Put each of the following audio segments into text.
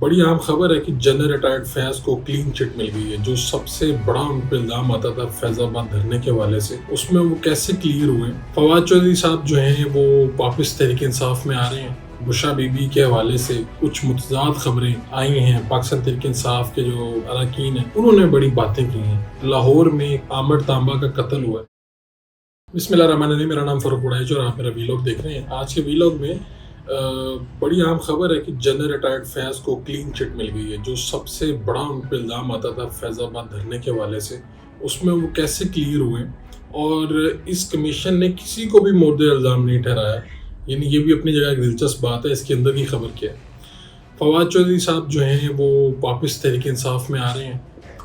بڑی اہم خبر ہے کہ جنرل ریٹائرڈ فیض کو کلین چٹ مل گئی ہے۔ جو سب سے بڑا ان پہ الزام آتا تھا فیض آباد دھرنے کے حوالے سے، اس میں وہ کیسے کلیئر ہوئے۔ فواد چودھری صاحب جو ہیں وہ واپس تحریک انصاف میں آ رہے ہیں۔ بشرا بی بی کے حوالے سے کچھ متضاد خبریں آئی ہیں۔ پاکستان تحریک انصاف کے جو اراکین ہیں انہوں نے بڑی باتیں کی ہیں۔ لاہور میں عامر تانبا کا قتل ہوا ہے۔ بسم اللہ الرحمن الرحیم، میرا نام فاروق وڑائچ اور آپ میرا ویلاگ دیکھ رہے ہیں۔ آج کے ویلاگ میں بڑی اہم خبر ہے کہ جنرل ریٹائرڈ فیض کو کلین چٹ مل گئی ہے۔ جو سب سے بڑا ان پہ الزام آتا تھا فیض آباد دھرنے کے حوالے سے، اس میں وہ کیسے کلیئر ہوئے اور اس کمیشن نے کسی کو بھی مورد الزام نہیں ٹھہرایا۔ یعنی یہ بھی اپنی جگہ ایک دلچسپ بات ہے۔ اس کے اندر کی خبر کیا ہے؟ فواد چودھری صاحب جو ہیں وہ واپس تحریک انصاف میں آ رہے ہیں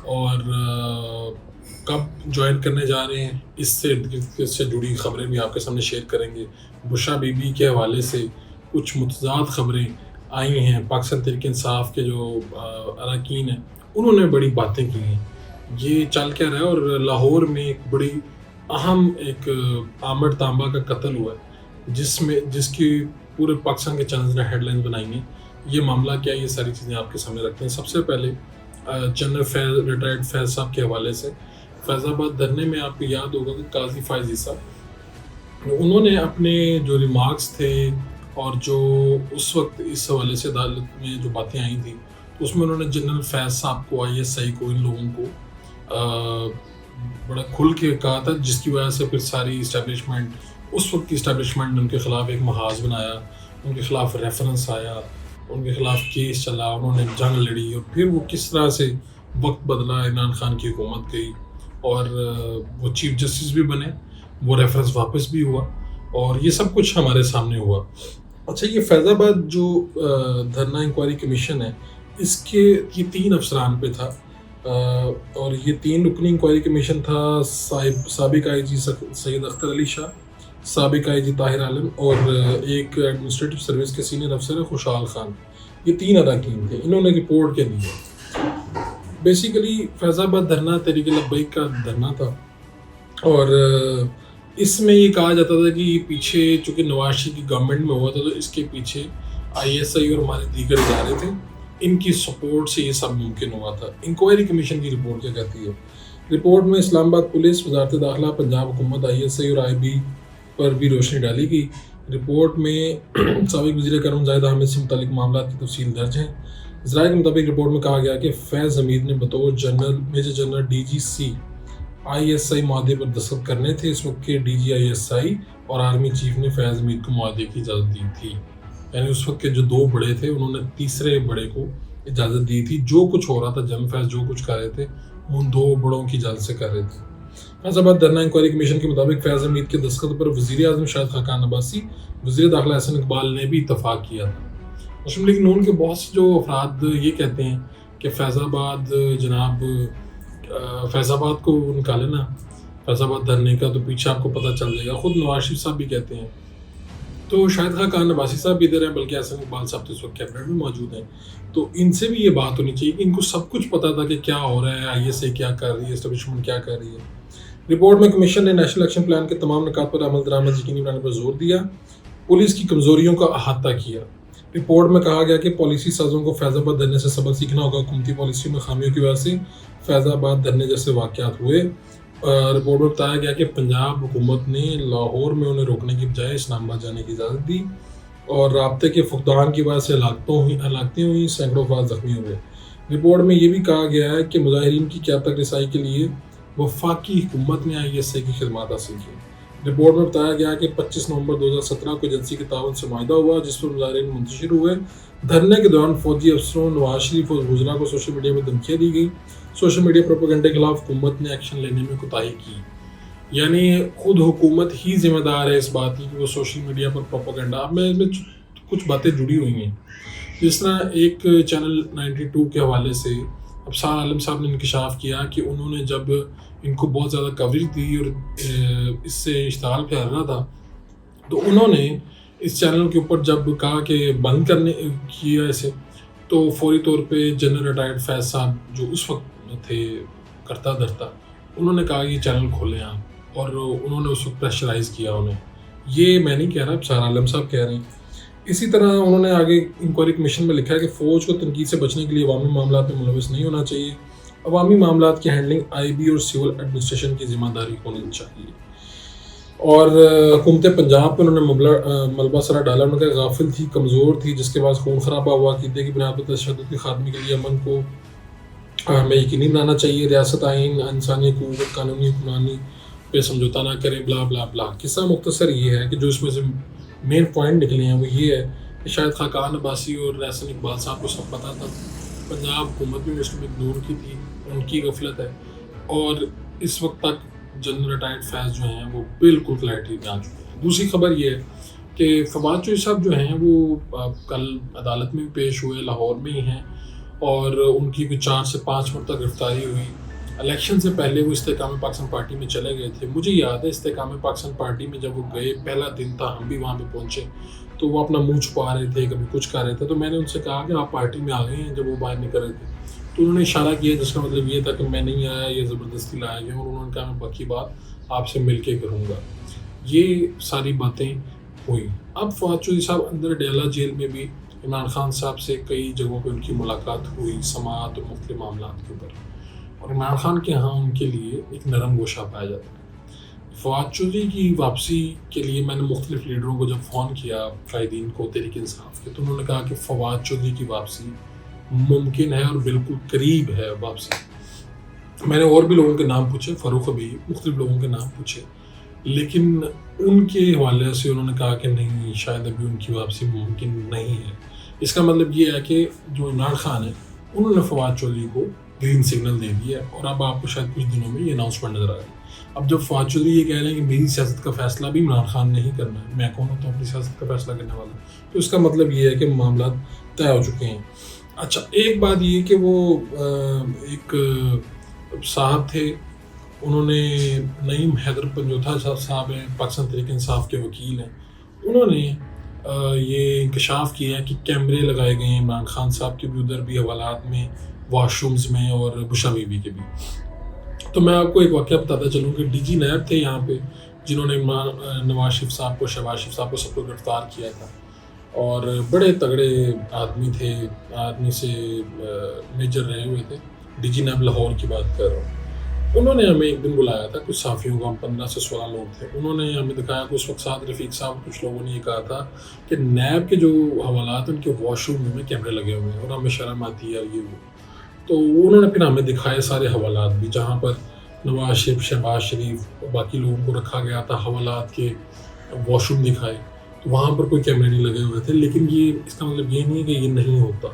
اور کب جوائن کرنے جا رہے ہیں اس سے جڑی خبریں بھی آپ کے سامنے شیئر کریں گے۔ بشرا بی بی کے حوالے سے کچھ متضاد خبریں آئی ہیں۔ پاکستان تحریک انصاف کے جو اراکین ہیں انہوں نے بڑی باتیں کی ہیں۔ یہ چل کیا رہا ہے، اور لاہور میں ایک بڑی اہم ایک عامر تانبا کا قتل ہوا ہے جس کی پورے پاکستان کے چینلز نے ہیڈ لائنز بنائی ہیں۔ یہ معاملہ کیا ہے، یہ ساری چیزیں آپ کے سامنے رکھتے ہیں۔ سب سے پہلے جنرل ریٹائرڈ فیض صاحب کے حوالے سے، فیض آباد دھرنے میں آپ کو یاد ہوگا کہ قاضی فائز عیسیٰ انہوں نے اپنے جو ریمارکس تھے اور جو اس وقت اس حوالے سے عدالت میں جو باتیں آئی تھیں، اس میں انہوں نے جنرل فیض صاحب کو، ISI کو، ان لوگوں کو بڑا کھل کے کہا تھا، جس کی وجہ سے پھر ساری اسٹیبلشمنٹ، اس وقت کی اسٹیبلشمنٹ نے ان کے خلاف ایک محاذ بنایا، ان کے خلاف ریفرنس آیا، ان کے خلاف کیس چلا، انہوں نے جنگ لڑی، اور پھر وہ کس طرح سے وقت بدلا، عمران خان کی حکومت گئی اور وہ چیف جسٹس بھی بنے، وہ ریفرنس واپس بھی ہوا، اور یہ سب کچھ ہمارے سامنے ہوا۔ اچھا، یہ فیض آباد جو دھرنا انکوائری کمیشن ہے، اس کے یہ 3 افسران پہ تھا، اور یہ 3 رکنی انکوائری کمیشن تھا۔ سابق IG سید اختر علی شاہ، سابق IG طاہر عالم، اور ایک ایڈمنسٹریٹو سروس کے سینئر افسر ہے خوشحال خان۔ یہ 3 اراکین تھے، انہوں نے رپورٹ کے دی ہے۔ بیسیکلی فیض آباد دھرنا تحریک لبیک کا دھرنا تھا، اور اس میں یہ کہا جاتا تھا کہ پیچھے چونکہ نواز شریف کی گورنمنٹ میں ہوا تھا، تو اس کے پیچھے ISI اور ہمارے دیگر ادارے تھے، ان کی سپورٹ سے یہ سب ممکن ہوا تھا۔ انکوائری کمیشن کی رپورٹ کیا کہتی ہے؟ رپورٹ میں اسلام آباد پولیس، وزارت داخلہ، پنجاب حکومت، ISI اور IB پر بھی روشنی ڈالی گئی۔ رپورٹ میں سابق وزیر کرم زاہد حامد سے متعلق معاملات کی تفصیل درج ہیں۔ ذرائع کے مطابق رپورٹ میں کہا گیا کہ فیض حمید نے بطور میجر جنرل DGC ISI معاہدے پر دستخط کرنے تھے۔ اس وقت کے DG ISI اور آرمی چیف نے فیض حمید کو معاہدے کی اجازت دی تھی، یعنی اس وقت کے جو 2 بڑے تھے انہوں نے تیسرے بڑے کو اجازت دی تھی۔ جو کچھ ہو رہا تھا، جنرل فیض جو کچھ کر رہے تھے ان 2 بڑوں کی اجازت سے کر رہے تھے۔ فیض آباد دھرنا انکوائری کمیشن کے مطابق فیض حمید کے دستخط پر وزیر اعظم شاہد خاقان عباسی، وزیر داخلہ احسن اقبال نے بھی اتفاق کیا تھا۔ مسلم لیگ نون کے بہت سے جو افراد یہ کہتے ہیں کہ فیض آباد جناب فیض آباد کو نکالے نا فیض آباد دھرنے کا، تو پیچھے آپ کو پتہ چل جائے گا۔ خود نواز شریف صاحب بھی کہتے ہیں، تو شاہد خاقان عباسی صاحب بھی ادھر ہیں، بلکہ احسن اقبال صاحب تو اس وقت کیبنٹ میں موجود ہیں، تو ان سے بھی یہ بات ہونی چاہیے کہ ان کو سب کچھ پتہ تھا کہ کیا ہو رہا ہے، ISI کیا کر رہی ہے، اسٹیبلشمنٹ کیا کر رہی ہے۔ رپورٹ میں کمیشن نے نیشنل ایکشن پلان کے تمام نکات پر عمل درآمد یقینی بنانے پر زور دیا، پولیس کی کمزوریوں کا احاطہ کیا۔ رپورٹ میں کہا گیا کہ پالیسی سازوں کو فیض آباد دھرنے سے سبق سیکھنا ہوگا۔ حکومتی پالیسی میں خامیوں کی وجہ سے فیض آباد دھرنے جیسے واقعات ہوئے۔ رپورٹ میں بتایا گیا کہ پنجاب حکومت نے لاہور میں انہیں روکنے کی بجائے اسلام آباد جانے کی اجازت دی، اور رابطے کے فقدان کی وجہ سے ہلاکتیں ہوئیں، سینکڑوں افراد زخمی ہوئے۔ رپورٹ میں یہ بھی کہا گیا ہے کہ مظاہرین کی قیادت تک رسائی کے لیے وفاقی حکومت نے ISI کی خدمات حاصل کی۔ رپورٹ میں بتایا گیا کہ 25 نومبر 2017 کو ایجنسی کے تعاون سے معاہدہ ہوا، جس پر مظاہرین منتشر ہوئے۔ دھرنے کے دوران فوجی افسروں، نواز شریف اور وزراء کو سوشل میڈیا میں دھمکیاں دی گئی۔ سوشل میڈیا پروپیگنڈے کے خلاف حکومت نے ایکشن لینے میں کوتاہی کی، یعنی خود حکومت ہی ذمہ دار ہے اس بات کی کہ وہ سوشل میڈیا پر پروپیگنڈا، اب میں اس میں کچھ باتیں جڑی ہوئی ہیں، جس طرح ایک چینل 92 کے حوالے سے ابصار عالم صاحب نے انکشاف کیا کہ انہوں نے جب ان کو بہت زیادہ کوریج دی اور اس سے اشتعال پھیل رہا تھا، تو انہوں نے اس چینل کے اوپر جب کہا کہ بند کرنے کیا اسے، تو فوری طور پہ جنرل ریٹائرڈ فیض صاحب جو اس وقت تھے کرتا دھرتا، انہوں نے کہا یہ چینل کھولیں آپ، اور انہوں نے اس وقت پریشرائز کیا انہیں۔ یہ میں نہیں کہہ رہا، ابصار عالم صاحب کہہ رہے ہیں۔ اسی طرح انہوں نے آگے انکوائری کمیشن میں لکھا ہے کہ فوج کو تنقید سے بچنے کے لیے عوامی معاملات میں ملوث نہیں ہونا چاہیے. عوامی معاملات کی ہینڈلنگ آئی بی اور سول ایڈمنسٹریشن کی ذمہ داری ہونی چاہیے. اور حکومت پنجاب پہ انہوں نے ملبہ سرا ڈالا. انہوں نے کہا غافل تھی، کمزور تھی، جس کے بعد خون خرابہ ہوا. عقیدے کی بنا پر تشدد کے خاتمے کے لیے امن کو ہمیں یقینی بنانا چاہیے. ریاست آئین، انسانی حقوق، قانونی حکمرانی پہ سمجھوتا نہ کریں، بلا بلا بلا. قصہ مختصر یہ ہے کہ جو اس میں سے مین پوائنٹ نکلے ہیں وہ یہ ہے کہ شاید خاقان عباسی اور احسن اقبال صاحب کو سب پتہ تھا. پنجاب حکومت بھی مسلم لیگ نون کی تھی، ان کی غفلت ہے. اور اس وقت تک جنرل ریٹائرڈ فیض جو ہیں وہ بالکل کلیئرٹی میں آ چکے ہیں. دوسری خبر یہ ہے کہ فواد چوہدری صاحب جو ہیں وہ کل عدالت میں بھی پیش ہوئے، لاہور میں ہی ہیں، اور ان کی کوئی 4 سے 5 مرتبہ گرفتاری ہوئی. الیکشن سے پہلے وہ استحکام پاکستان پارٹی میں چلے گئے تھے. مجھے یاد ہے استحکام پاکستان پارٹی میں جب وہ گئے، پہلا دن تھا، ہم بھی وہاں پہ پہنچے، تو وہ اپنا منہ چھپا رہے تھے، کبھی کچھ کر رہے تھے. تو میں نے ان سے کہا کہ آپ پارٹی میں آ گئے ہیں. جب وہ باہر نکل رہے تھے تو انہوں نے اشارہ کیا جس کا مطلب یہ تھا کہ میں نہیں آیا، یہ زبردستی لایا گیا. اور انہوں نے کہا میں باقی بات آپ سے مل کے کروں گا. یہ ساری باتیں ہوئی. اب فواد چوہدری صاحب اندر ڈیلا جیل میں بھی عمران خان صاحب سے کئی جگہوں پہ ان کی ملاقات ہوئی، سماعت اور مختلف معاملات کے اوپر. اور عمران خان کے ہاں ان کے لیے ایک نرم گوشہ پایا جاتا ہے. فواد چوہدری کی واپسی کے لیے میں نے مختلف لیڈروں کو جب فون کیا، قائدین کو تحریک انصاف کے، تو انہوں نے کہا کہ فواد چوہدری کی واپسی ممکن ہے اور بالکل قریب ہے واپسی. میں نے اور بھی لوگوں کے نام پوچھے، فاروق حبیب، مختلف لوگوں کے نام پوچھے، لیکن ان کے حوالے سے انہوں نے کہا کہ نہیں، شاید ابھی ان کی واپسی ممکن نہیں ہے. اس کا مطلب یہ ہے کہ جو عمران خان ہے انہوں نے فواد چوہدری کو گرین سگنل دے دیا ہے. اور اب آپ کو شاید کچھ دنوں میں یہ اناؤنسمنٹ نظر آ رہا ہے. اب جب فواد چوہدری یہ کہہ رہے ہیں کہ میری سیاست کا فیصلہ بھی عمران خان نے ہی کرنا ہے، میں کون ہوتا ہوں اپنی سیاست کا فیصلہ کرنے والا، تو اس کا مطلب یہ ہے کہ معاملات طے ہو چکے ہیں. اچھا، ایک بات یہ کہ وہ ایک صاحب تھے، انہوں نے نعیم حیدر پنجوتھا صاحب ہیں، پاکستان تحریک انصاف کے وکیل ہیں. انہوں نے یہ انکشاف کیا ہے کہ کیمرے لگائے گئے ہیں عمران خان صاحب کے بھی، ادھر بھی حوالات میں، واش رومز میں، اور بشا بی بی کے بھی. تو میں آپ کو ایک واقعہ بتاتا چلوں کہ ڈی جی نیب تھے یہاں پہ، جنہوں نے نواز شریف صاحب کو، شہباز شریف صاحب کو، سب کو گرفتار کیا تھا. اور بڑے تگڑے آدمی تھے، آدمی سے میجر رہے ہوئے تھے. ڈی جی نیب لاہور کی بات کر رہا ہوں. انہوں نے ہمیں ایک دن بلایا تھا، کچھ صحافیوں کو، ہم 15 سے 16 لوگ تھے. انہوں نے ہمیں دکھایا کہ اس وقت سعد رفیق صاحب، کچھ لوگوں نے یہ کہا تھا کہ نیب کے جو حوالات ان کے واش روم میں کیمرے لگے ہوئے ہیں اور ہمیں شرم آتی ہے یہ وہ. تو انہوں نے پھر ہمیں دکھائے سارے حوالات بھی، جہاں پر نواز شریف، شہباز شریف اور باقی لوگوں کو رکھا گیا تھا، حوالات کے واش روم دکھائے. تو وہاں پر کوئی کیمرے نہیں لگے ہوئے تھے. لیکن یہ اس کا مطلب یہ نہیں ہے کہ یہ نہیں ہوتا.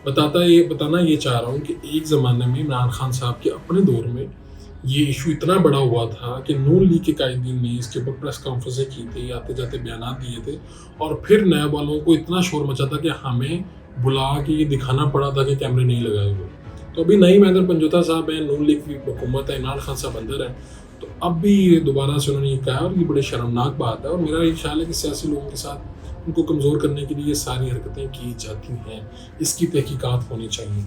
بتانا یہ چاہ رہا ہوں کہ ایک زمانے میں عمران خان صاحب کے اپنے دور میں یہ ایشو اتنا بڑا ہوا تھا کہ نون لیگ کے قائدین نے اس کے اوپر پریس کانفرنسیں کی تھی، آتے جاتے بیانات دیے تھے، اور پھر نیب والوں کو اتنا شور مچا تھا کہ ہمیں بلا کے یہ دکھانا پڑا تھا کہ کیمرے نہیں لگائے ہوئے. تو ابھی نعیم حیدر پنجوتھا صاحب ہیں، نون لیگ کی حکومت ہے، عمران خان صاحب اندر ہیں، تو اب بھی دوبارہ سے انہوں نے یہ کہا، اور یہ بڑے شرمناک بات ہے. اور میرا یہ خیال ہے کہ سیاسی لوگوں کے ساتھ ان کو کمزور کرنے کے لیے یہ ساری حرکتیں کی جاتی ہیں. اس کی تحقیقات ہونی چاہیے.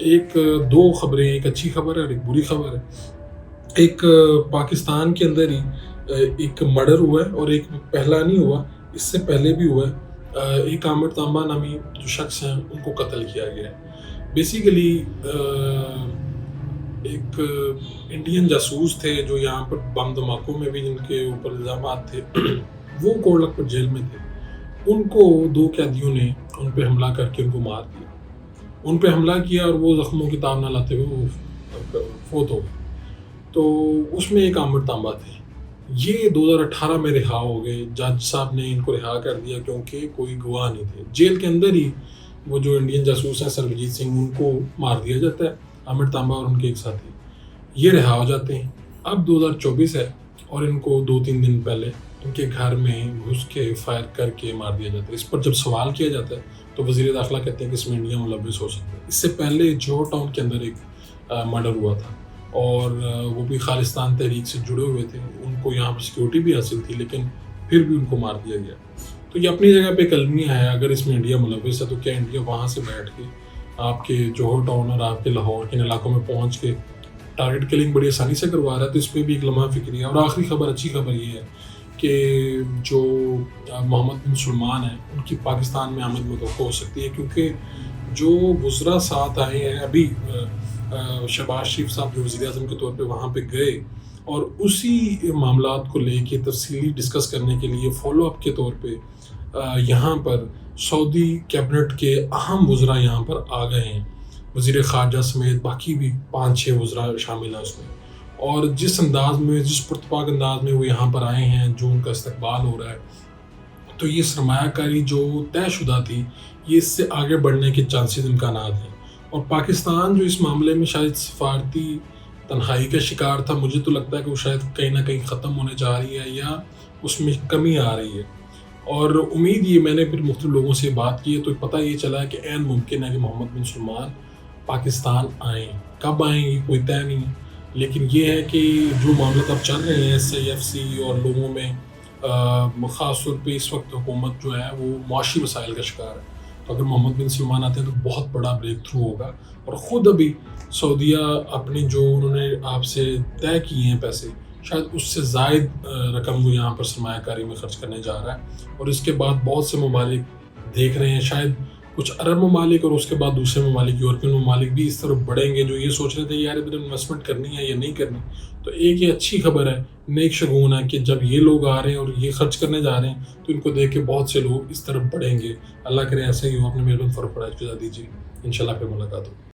ایک دو خبریں، ایک اچھی خبر ہے اور ایک بری خبر ہے. ایک پاکستان کے اندر ہی ایک مرڈر ہوا ہے، اور ایک پہلا نہیں ہوا، اس سے پہلے بھی ہوا ہے. ایک عامر تانبا نامی جو شخص ہیں ان کو قتل کیا گیا ہے. بیسیکلی ایک انڈین جاسوس تھے جو یہاں پر بم دھماکوں میں بھی جن کے اوپر الزامات تھے، وہ کوڑ لکھپت جیل میں تھے. ان کو 2 قیدیوں نے ان پہ حملہ کر کے ان کو مار دیا. ان پہ حملہ کیا اور وہ زخموں کی تاب نہ لاتے ہوئے وہ فوت ہو گئے. تو اس میں ایک عامر تانبا تھے. یہ 2018 میں رہا ہو گئے. جج صاحب نے ان کو رہا کر دیا کیونکہ کوئی گواہ نہیں تھے. جیل کے اندر ہی وہ جو انڈین جاسوس ہیں سربجیت سنگھ، ان کو مار دیا جاتا ہے. عامر تانبا اور ان کے ایک ساتھی یہ رہا ہو جاتے ہیں. اب 2024 ہے اور ان کو 2-3 دن پہلے ان کے گھر میں گھس کے فائر کر کے مار دیا جاتا ہے. اس پر جب سوال کیا جاتا ہے تو وزیر داخلہ کہتے ہیں کہ اس میں انڈیا ملوث ہو سکتا ہے. اس سے پہلے جوہر ٹاؤن کے اندر ایک مرڈر ہوا تھا، اور وہ بھی خالصتان تحریک سے جڑے ہوئے تھے. ان کو یہاں پر سیکیورٹی بھی حاصل تھی، لیکن پھر بھی ان کو مار دیا گیا. تو یہ اپنی جگہ پہ کلمی ہے. اگر اس میں انڈیا ملوث ہے تو کیا انڈیا وہاں سے بیٹھ کے آپ کے جوہر ٹاؤن اور آپ کے لاہور کے علاقوں میں پہنچ کے ٹارگٹ کلنگ بڑی آسانی سے کروا رہا ہے؟ تو اس پہ بھی ایک لمحہ فکری ہے. اور آخری خبر، اچھی خبر یہ ہے کہ جو محمد بن سلمان ہیں ان کی پاکستان میں آمد متوقع ہو سکتی ہے، کیونکہ جو وزراء ساتھ آئے ہیں ابھی شہباز شریف صاحب جو وزیر اعظم کے طور پہ وہاں پہ گئے اور اسی معاملات کو لے کے تفصیلی ڈسکس کرنے کے لیے فالو اپ کے طور پہ یہاں پر سعودی کیبنٹ کے اہم وزراء یہاں پر آ گئے ہیں، وزیر خارجہ سمیت باقی بھی 5-6 وزراء شامل ہیں اس میں، اور جس انداز میں، جس پرتپاک انداز میں وہ یہاں پر آئے ہیں، جو ان کا استقبال ہو رہا ہے، تو یہ سرمایہ کاری جو طے شدہ تھی یہ اس سے آگے بڑھنے کے چانسز امکانات ہیں، اور پاکستان جو اس معاملے میں شاید سفارتی تنہائی کا شکار تھا، مجھے تو لگتا ہے کہ وہ شاید کہیں نہ کہیں ختم ہونے جا رہی ہے یا اس میں کمی آ رہی ہے، اور امید یہ، میں نے پھر مختلف لوگوں سے بات کی ہے تو پتہ یہ چلا ہے کہ عین ممکن ہے کہ محمد بن سلمان پاکستان آئیں، کب آئیں گی کوئی طے نہیں ہے، لیکن یہ ہے کہ جو معاملات اب چل رہے ہیں SIFC اور لوگوں میں، خاص طور پہ اس وقت حکومت جو ہے وہ معاشی مسائل کا شکار ہے، تو اگر محمد بن سلمان آتے ہیں تو بہت بڑا بریک تھرو ہوگا، اور خود ابھی سعودیہ اپنی جو انہوں نے آپ سے طے کیے ہیں پیسے، شاید اس سے زائد رقم وہ یہاں پر سرمایہ کاری میں خرچ کرنے جا رہا ہے، اور اس کے بعد بہت سے ممالک دیکھ رہے ہیں، شاید کچھ عرب ممالک اور اس کے بعد دوسرے ممالک، یورپین ممالک بھی اس طرف بڑھیں گے، جو یہ سوچ رہے تھے یار ادھر انویسٹمنٹ کرنی ہے یا نہیں کرنی، تو ایک یہ اچھی خبر ہے، نیک شگون ہے کہ جب یہ لوگ آ رہے ہیں اور یہ خرچ کرنے جا رہے ہیں تو ان کو دیکھ کے بہت سے لوگ اس طرف بڑھیں گے۔ اللہ کرے ایسا ہی ہو۔ اپنے میرے فرق پڑا دیجیے، انشاءاللہ پھر ملاقات ہو۔